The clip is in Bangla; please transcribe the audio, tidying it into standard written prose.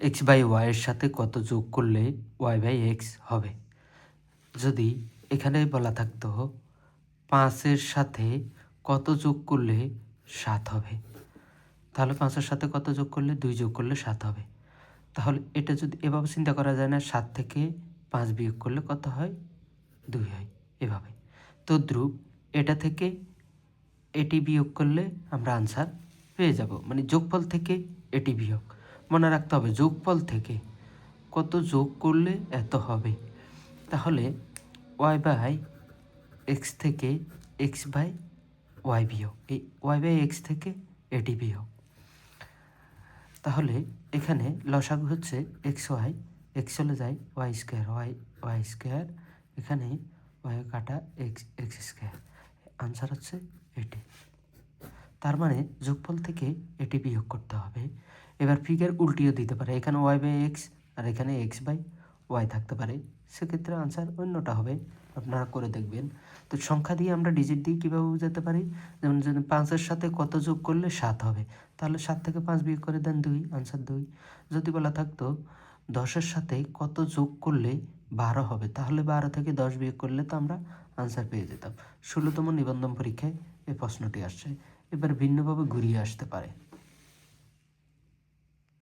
এক্স বাই ওয়াইয়ের সাথে কত যোগ করলে ওয়াই বাই এক্স হবে। যদি এখানে বলা থাকতো 5-এর সাথে কত যোগ করলে 7 হবে, তাহলে 5-এর সাথে কত যোগ করলে 2 যোগ করলে 7 হবে। তাহলে এটা যদি এভাবে চিন্তা করা যায় না, 7 থেকে 5 বিয়োগ করলে কত হয়, 2 হয়, এভাবে। তদ্রূপ এটা থেকে এটি বিয়োগ করলে আমরা আনসার পেয়ে যাব, মানে যোগফল থেকে এটি বিয়োগ। মনে রাখতে হবে যোগফল থেকে কত যোগ করলে এত হবে। তাহলে ওয়াই বাই এক্স থেকে এক্স বাই ওয়াই বিয়োগ, এই ওয়াই বাই এক্স থেকে এটি বিয়োগ। তাহলে এখানে লসাগু হচ্ছে এক্স ওয়াই, এক্স চলে যায় ওয়াই স্কোয়ার, ওয়াই স্কোয়ার, এখানে ওয়াই কাটা এক্স, এক্স স্কোয়ার। আনসার হচ্ছে এটি। তার মানে যোগফল থেকে এটি বিয়োগ করতে হবে। এবার ফিগার উল্টিয়ে দিতে পারে, এখানে ওয়াই বাই এক্স আর এখানে এক্স বাই ওয়াই থাকতে পারে, সেক্ষেত্রে আনসার অন্যটা হবে। আপনারা করে দেখবেন। তো সংখ্যা দিয়ে আমরা ডিজিট দিয়ে কীভাবে বোঝাতে পারি, যেমন যদি 5-এর সাথে কত যোগ করলে 7 হবে, তাহলে 7 থেকে 5 বিয়োগ করে দেন 2, আনসার 2। যদি বলা থাকতো 10-এর সাথে কত যোগ করলে 12 হবে, তাহলে 12 থেকে 10 বিয়োগ করলে তো আমরা আনসার পেয়ে যেতাম। 16তম নিবন্ধন পরীক্ষায় এই প্রশ্নটি আসছে। এবার ভিন্নভাবে ঘুরিয়ে আসতে পারে।